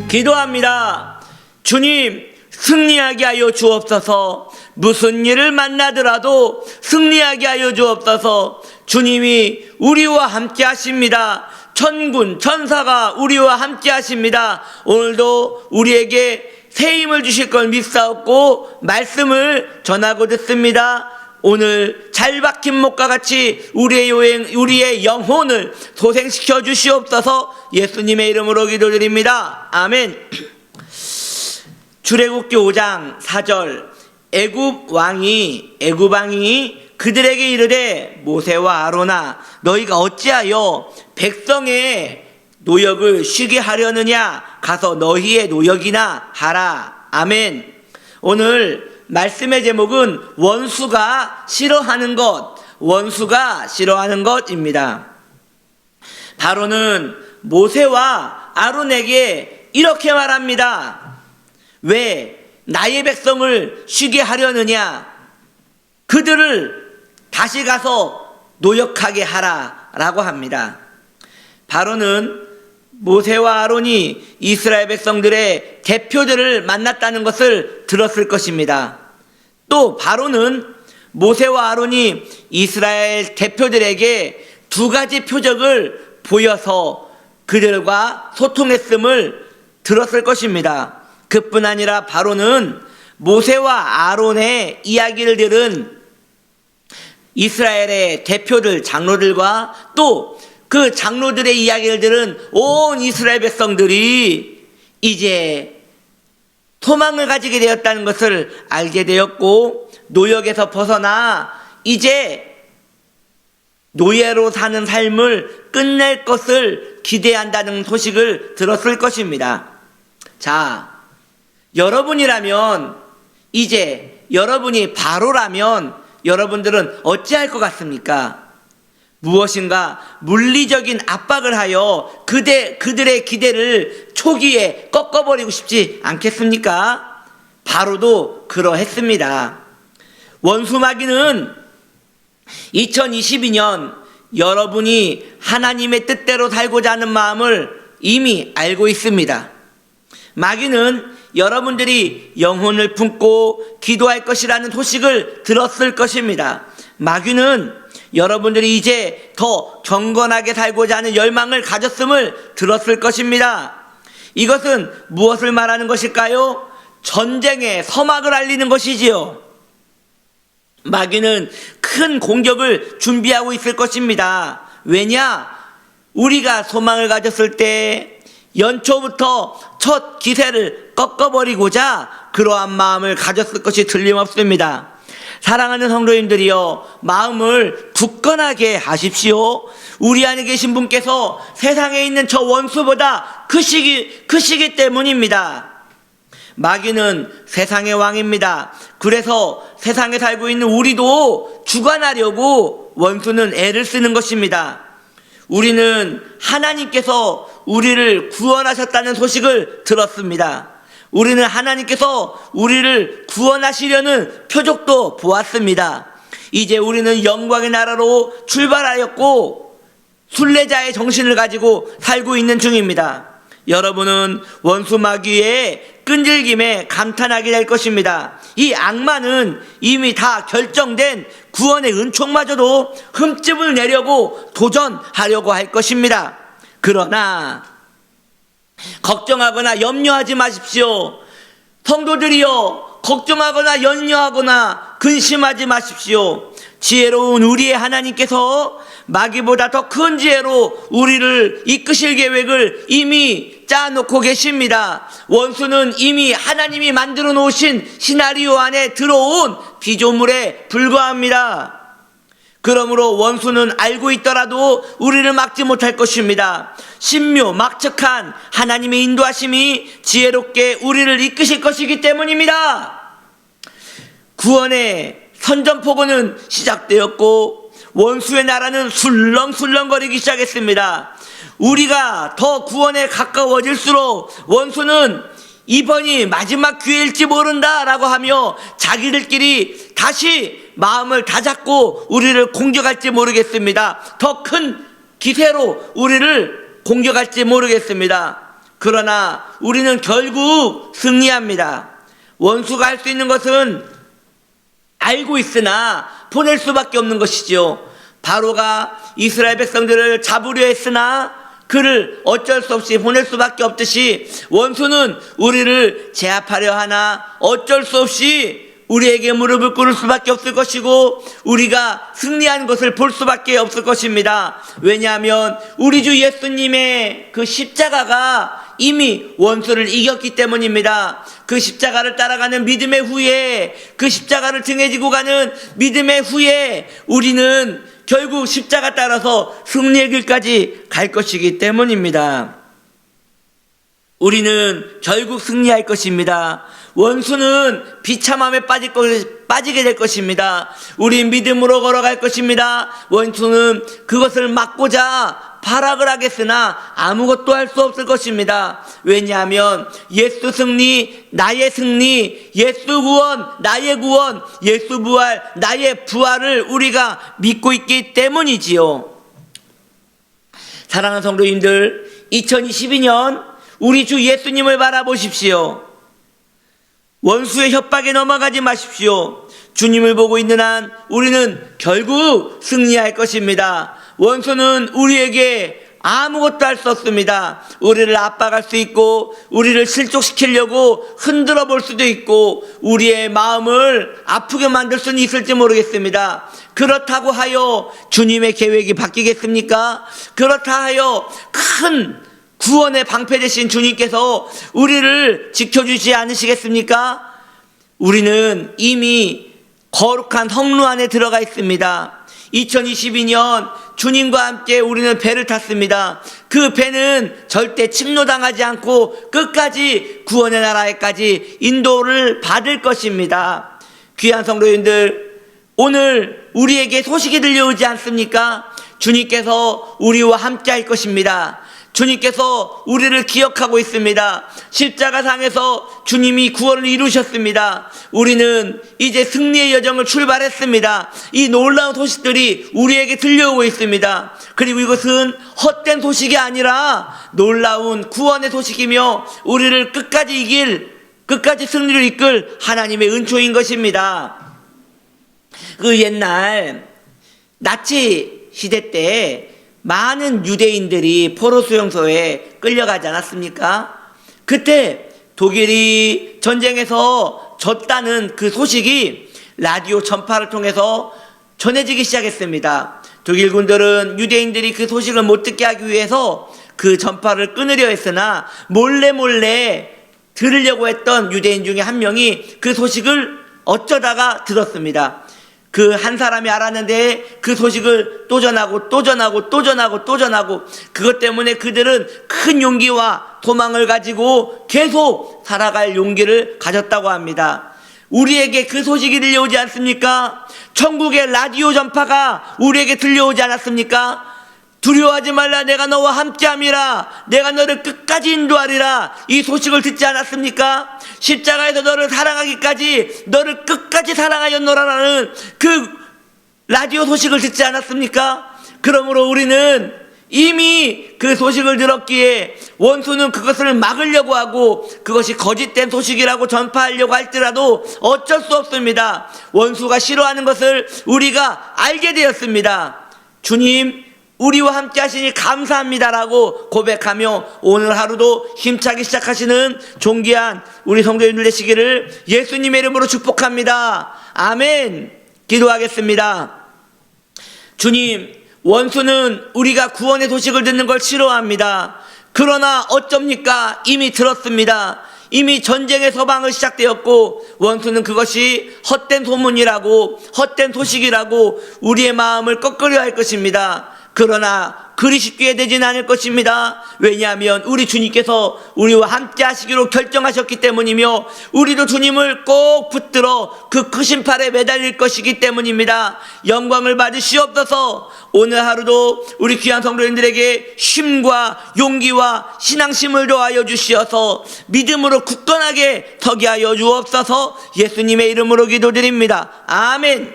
기도합니다. 주님, 승리하게 하여 주옵소서. 무슨 일을 만나더라도 승리하게 하여 주옵소서. 주님이 우리와 함께 하십니다. 천군 천사가 우리와 함께 하십니다. 오늘도 우리에게 새 힘을 주실 걸 믿사옵고 말씀을 전하고 듣습니다. 오늘 잘 박힌 목과 같이 우리의 영혼을 소생시켜 주시옵소서. 예수님의 이름으로 기도드립니다. 아멘. 출애굽기 5장 4절. 애굽 왕이 그들에게 이르되 모세와 아론아, 너희가 어찌하여 백성의 노역을 쉬게 하려느냐? 가서 너희의 노역이나 하라. 아멘. 오늘 말씀의 제목은 원수가 싫어하는 것입니다. 바로는 모세와 아론에게 이렇게 말합니다. 왜 나의 백성을 쉬게 하려느냐? 그들을 다시 가서 노역하게 하라 라고 합니다. 바로는 모세와 아론이 이스라엘 백성들의 대표들을 만났다는 것을 들었을 것입니다. 또 바로는 모세와 아론이 이스라엘 대표들에게 두 가지 표적을 보여서 그들과 소통했음을 들었을 것입니다. 그뿐 아니라 바로는 모세와 아론의 이야기를 들은 이스라엘의 대표들, 장로들과 또 그 장로들의 이야기를 들은 온 이스라엘 백성들이 이제 소망을 가지게 되었다는 것을 알게 되었고, 노역에서 벗어나 이제 노예로 사는 삶을 끝낼 것을 기대한다는 소식을 들었을 것입니다. 자, 여러분이라면, 이제 여러분이 바로라면 여러분들은 어찌할 것 같습니까? 무엇인가 물리적인 압박을 하여 그들의 기대를 초기에 꺾어버리고 싶지 않겠습니까? 바로도 그러했습니다. 원수 마귀는 2022년 여러분이 하나님의 뜻대로 살고자 하는 마음을 이미 알고 있습니다. 마귀는 여러분들이 영혼을 품고 기도할 것이라는 소식을 들었을 것입니다. 마귀는 여러분들이 이제 더 경건하게 살고자 하는 열망을 가졌음을 들었을 것입니다. 이것은 무엇을 말하는 것일까요? 전쟁의 서막을 알리는 것이지요. 마귀는 큰 공격을 준비하고 있을 것입니다. 왜냐? 우리가 소망을 가졌을 때 연초부터 첫 기세를 꺾어버리고자 그러한 마음을 가졌을 것이 틀림없습니다. 사랑하는 성도님들이여, 마음을 굳건하게 하십시오. 우리 안에 계신 분께서 세상에 있는 저 원수보다 크시기 때문입니다. 마귀는 세상의 왕입니다. 그래서 세상에 살고 있는 우리도 주관하려고 원수는 애를 쓰는 것입니다. 우리는 하나님께서 우리를 구원하셨다는 소식을 들었습니다. 우리는 하나님께서 우리를 구원하시려는 표적도 보았습니다. 이제 우리는 영광의 나라로 출발하였고 순례자의 정신을 가지고 살고 있는 중입니다. 여러분은 원수 마귀의 끈질김에 감탄하게 될 것입니다. 이 악마는 이미 다 결정된 구원의 은총마저도 흠집을 내려고 도전하려고 할 것입니다. 그러나 걱정하거나 염려하지 마십시오. 성도들이여, 걱정하거나 염려하거나 근심하지 마십시오. 지혜로운 우리의 하나님께서 마귀보다 더 큰 지혜로 우리를 이끄실 계획을 이미 짜놓고 계십니다. 원수는 이미 하나님이 만들어 놓으신 시나리오 안에 들어온 피조물에 불과합니다. 그러므로 원수는 알고 있더라도 우리를 막지 못할 것입니다. 신묘막측한 하나님의 인도하심이 지혜롭게 우리를 이끄실 것이기 때문입니다. 구원의 선전포고는 시작되었고 원수의 나라는 술렁술렁거리기 시작했습니다. 우리가 더 구원에 가까워질수록 원수는 이번이 마지막 기회일지 모른다라고 하며 자기들끼리 다시 마음을 다잡고 우리를 공격할지 모르겠습니다. 더 큰 기세로 우리를 공격할지 모르겠습니다. 그러나 우리는 결국 승리합니다. 원수가 할 수 있는 것은 알고 있으나 보낼 수밖에 없는 것이죠. 바로가 이스라엘 백성들을 잡으려 했으나 그를 어쩔 수 없이 보낼 수밖에 없듯이 원수는 우리를 제압하려 하나 어쩔 수 없이 우리에게 무릎을 꿇을 수밖에 없을 것이고 우리가 승리하는 것을 볼 수밖에 없을 것입니다. 왜냐하면 우리 주 예수님의 그 십자가가 이미 원수를 이겼기 때문입니다. 그 십자가를 따라가는 믿음의 후에, 그 십자가를 등에 지고 가는 믿음의 후에 우리는 결국 십자가 따라서 승리의 길까지 갈 것이기 때문입니다. 우리는 결국 승리할 것입니다. 원수는 비참함에 빠지게 될 것입니다. 우린 믿음으로 걸어갈 것입니다. 원수는 그것을 막고자 발악을 하겠으나 아무것도 할 수 없을 것입니다. 왜냐하면 예수 승리, 나의 승리, 예수 구원, 나의 구원, 예수 부활, 나의 부활을 우리가 믿고 있기 때문이지요. 사랑하는 성도님들, 2022년 우리 주 예수님을 바라보십시오. 원수의 협박에 넘어가지 마십시오. 주님을 보고 있는 한 우리는 결국 승리할 것입니다. 원수는 우리에게 아무것도 할 수 없습니다. 우리를 압박할 수 있고 우리를 실족시키려고 흔들어 볼 수도 있고 우리의 마음을 아프게 만들 수는 있을지 모르겠습니다. 그렇다고 하여 주님의 계획이 바뀌겠습니까? 그렇다 하여 큰 구원의 방패 되신 주님께서 우리를 지켜주지 않으시겠습니까? 우리는 이미 거룩한 성루 안에 들어가 있습니다. 2022년 주님과 함께 우리는 배를 탔습니다. 그 배는 절대 침노당하지 않고 끝까지 구원의 나라에까지 인도를 받을 것입니다. 귀한 성도님들, 오늘 우리에게 소식이 들려오지 않습니까? 주님께서 우리와 함께 할 것입니다. 주님께서 우리를 기억하고 있습니다. 십자가상에서 주님이 구원을 이루셨습니다. 우리는 이제 승리의 여정을 출발했습니다. 이 놀라운 소식들이 우리에게 들려오고 있습니다. 그리고 이것은 헛된 소식이 아니라 놀라운 구원의 소식이며 우리를 끝까지 승리를 이끌 하나님의 은총인 것입니다. 그 옛날 나치 시대 때 많은 유대인들이 포로 수용소에 끌려가지 않았습니까? 그때 독일이 전쟁에서 졌다는 그 소식이 라디오 전파를 통해서 전해지기 시작했습니다. 독일 군들은 유대인들이 그 소식을 못 듣게 하기 위해서 그 전파를 끊으려 했으나 몰래 들으려고 했던 유대인 중에 한 명이 그 소식을 어쩌다가 들었습니다. 그 한 사람이 알았는데 그 소식을 또 전하고 그것 때문에 그들은 큰 용기와 도망을 가지고 계속 살아갈 용기를 가졌다고 합니다. 우리에게 그 소식이 들려오지 않습니까? 천국의 라디오 전파가 우리에게 들려오지 않았습니까? 두려워하지 말라, 내가 너와 함께함이라, 내가 너를 끝까지 인도하리라, 이 소식을 듣지 않았습니까? 십자가에서 너를 사랑하기까지 너를 끝까지 사랑하였노라라는 그 라디오 소식을 듣지 않았습니까? 그러므로 우리는 이미 그 소식을 들었기에 원수는 그것을 막으려고 하고 그것이 거짓된 소식이라고 전파하려고 할지라도 어쩔 수 없습니다. 원수가 싫어하는 것을 우리가 알게 되었습니다. 주님, 우리와 함께 하시니 감사합니다라고 고백하며 오늘 하루도 힘차게 시작하시는 존귀한 우리 성도님들 되시기를 예수님의 이름으로 축복합니다. 아멘. 기도하겠습니다. 주님, 원수는 우리가 구원의 소식을 듣는 걸 싫어합니다. 그러나 어쩝니까? 이미 들었습니다. 이미 전쟁의 서방을 시작되었고 원수는 그것이 헛된 소문이라고 헛된 소식이라고 우리의 마음을 꺾으려 할 것입니다. 그러나 그리 쉽게 되지는 않을 것입니다. 왜냐하면 우리 주님께서 우리와 함께 하시기로 결정하셨기 때문이며 우리도 주님을 꼭 붙들어 그 크신 팔에 매달릴 것이기 때문입니다. 영광을 받으시옵소서. 오늘 하루도 우리 귀한 성도님들에게 쉼과 용기와 신앙심을 더하여 주시어서 믿음으로 굳건하게 서게 하여 주옵소서. 예수님의 이름으로 기도드립니다. 아멘.